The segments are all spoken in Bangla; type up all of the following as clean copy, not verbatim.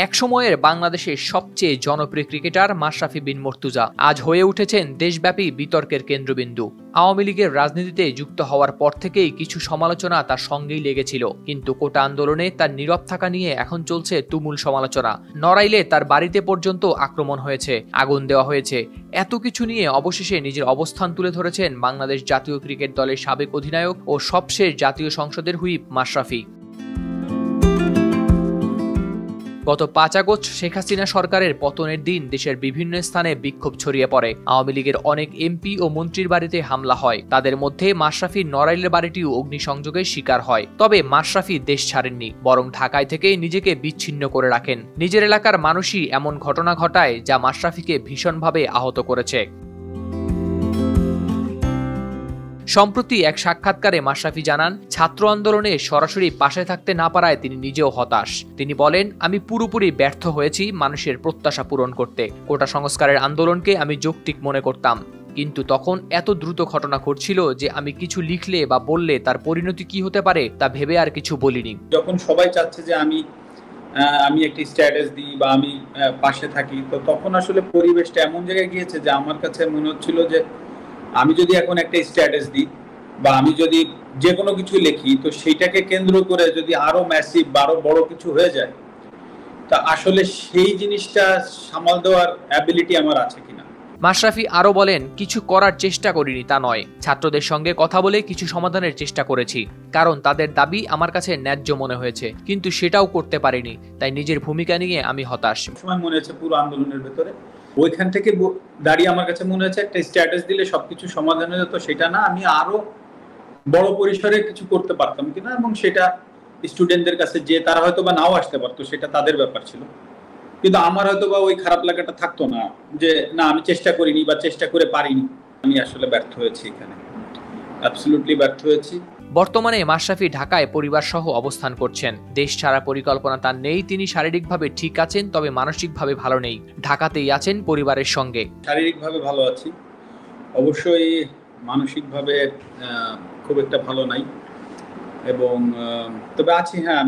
একসময়ের বাংলাদেশের সবচেয়ে জনপ্রিয় ক্রিকেটার মাশরাফি বিন মুর্তজা আজ হয়ে উঠেছেন দেশব্যাপী বিতর্কের কেন্দ্রবিন্দু। আওয়ামী লীগের রাজনীতিতে যুক্ত হওয়ার পর থেকেই কিছু সমালোচনা তার সঙ্গেই লেগেছিল, কিন্তু কোটা আন্দোলনে তার নীরব থাকা নিয়ে এখন চলছে তুমুল সমালোচনা। নড়াইলে তার বাড়িতে পর্যন্ত আক্রমণ হয়েছে, আগুন দেওয়া হয়েছে। এত কিছু নিয়ে অবশেষে নিজের অবস্থান তুলে ধরেছেন বাংলাদেশ জাতীয় ক্রিকেট দলের সাবেক অধিনায়ক ও সবশেষ জাতীয় সংসদের হুইপ মাশরাফি। গত ৫ আগস্ট শেখ হাসিনা সরকারের পতনের দিন দেশের বিভিন্ন স্থানে বিক্ষোভ ছড়িয়ে পড়ে। আওয়ামী লীগের অনেক এমপি ও মন্ত্রীর বাড়িতে হামলা হয়। তাদের মধ্যে মাশরাফির নড়াইলের বাড়িটিও অগ্নিসংযোগের শিকার হয়। তবে মাশরাফি দেশ ছাড়েননি, বরং ঢাকায় থেকে নিজেকে বিচ্ছিন্ন করে রাখেন। নিজের এলাকার মানুষই এমন ঘটনা ঘটায় যা মাশরাফিকে ভীষণভাবে আহত করেছে। সম্প্রতি এক সাক্ষাৎকারে মাশরাফি জানান, ছাত্র আন্দোলনে সরাসরি পাশে থাকতে না পারায় তিনি নিজেও হতাশ। তিনি বলেন, আমি পুরোপুরি ব্যর্থ হয়েছি মানুষের প্রত্যাশা পূরণ করতে। কোটা সংস্কারের আন্দোলনকে আমি যৌক্তিক মনে করতাম, কিন্তু তখন এত দ্রুত ঘটনা ঘটছিল যে আমি কিছু লিখলে বা বললে তার পরিণতি কি হতে পারে তা ভেবে আর কিছু বলিনি। যখন সবাই চাচ্ছে যে আমি একটি স্ট্যাটাস দিই বা আমি পাশে থাকি, তো তখন আসলে পরিবেশটা এমন জায়গায় গিয়েছে যে আমার কাছে মনে হচ্ছিল যে আমি যদি এখন একটা স্ট্যাটাস দিই বা আমি যদি যে কোনো কিছু লিখি, তো সেইটাকে কেন্দ্র করে যদি আরো ম্যাসিভ বা আরো বড় কিছু হয়ে যায়, তা আসলে সেই জিনিসটা সামাল দেওয়ার অ্যাবিলিটি আমার আছে কিনা। মাশরাফি আরো বলেন, কিছু করার চেষ্টা করিনি তা নয়, ছাত্রদের সঙ্গে কথা বলে কিছু সমাধানের চেষ্টা করেছি, কারণ তাদের দাবি আমার কাছে ন্যায্য মনে হয়েছে, কিন্তু সেটাও করতে পারিনি। তাই নিজের ভূমিকা নিয়ে আমি হতাশ। সময় মনে হচ্ছে পুরো আন্দোলনের ভেতরে ওইখান থেকে দাঁড়িয়ে আমার কাছে মনে হচ্ছে একটা স্ট্যাটাস দিলে সবকিছু সমাধান হয়ে যেত, সেটা না, আমি আরো বড় পরিসরে কিছু করতে পারতাম কিনা, এবং সেটা স্টুডেন্টদের কাছে যে তারা হয়তো বা নাও আসতে পারতো, সেটা তাদের ব্যাপার ছিল। কিন্তু আমার হয়তো বা ওই খারাপ লাগাটা থাকতো না যে না, আমি চেষ্টা করিনি বা চেষ্টা করে পারিনি। আমি আসলে ব্যর্থ হয়েছি, এখানে অ্যাবসলিউটলি ব্যর্থ হয়েছি। বর্তমানে মাশরাফি ঢাকায় পরিবার সহ অবস্থান করছেন। দেশ ছাড়া পরিকল্পনা তার নেই। তিনি শারীরিকভাবে ঠিক আছেন, তবে মানসিকভাবে ভালো নেই। ঢাকাতেই আছেন পরিবারের সঙ্গে। শারীরিকভাবে ভালো আছি, অবশ্যই মানসিকভাবে খুব একটা ভালো নাই, এবং তবে আছি, হ্যাঁ,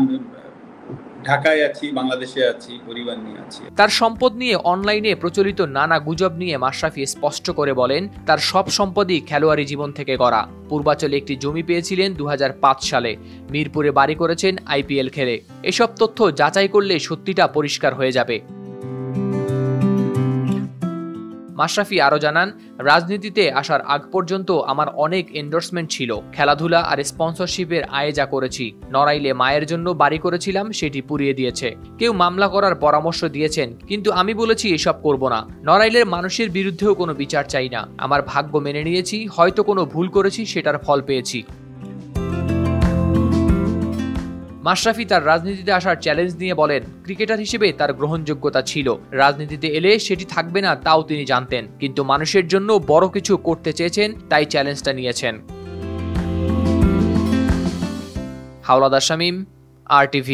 ঢাকায় আছি, বাংলাদেশে আছি, পরিবার নিয়ে আছি। তার সম্পদ নিয়ে অনলাইনে প্রচলিত নানা গুজব নিয়ে মাশরাফি স্পষ্ট করে বলেন, তার সব সম্পদই খেলোয়াড়ি জীবন থেকে গড়া। পূর্বাচলে একটি জমি পেয়েছিলেন ২০০৫ সালে, মিরপুরে বাড়ি করেছেন IPL খেলে। এসব তথ্য যাচাই করলে সত্যিটা পরিষ্কার হয়ে যাবে। মাশরাফি আরো জানান, রাজনীতিতে আসার আগ পর্যন্ত আমার অনেক এন্ডোর্সমেন্ট ছিল। খেলাধুলা আর স্পন্সরশিপের আয়ে যা করেছি। নড়াইলে মায়ের জন্য বাড়ি করেছিলাম, সেটি পুড়িয়ে দিয়েছে। কেউ মামলা করার পরামর্শ দিয়েছেন, কিন্তু আমি বলেছি এসব করব না। নড়াইলের মানুষের বিরুদ্ধেও কোনো বিচার চাই না। আমার ভাগ্য মেনে নিয়েছি, হয়তো কোনো ভুল করেছি, সেটার ফল পেয়েছি। মাশরাফি তার রাজনীতিতে আসার চ্যালেঞ্জ নিয়ে বলেন, ক্রিকেটার হিসেবে তার গ্রহণযোগ্যতা ছিল, রাজনীতিতে এলে সেটি থাকবে না তাও তিনি জানতেন, কিন্তু মানুষের জন্য বড় কিছু করতে চেয়েছেন, তাই চ্যালেঞ্জটা নিয়েছেন। হাওলাদার শামীম, RTV।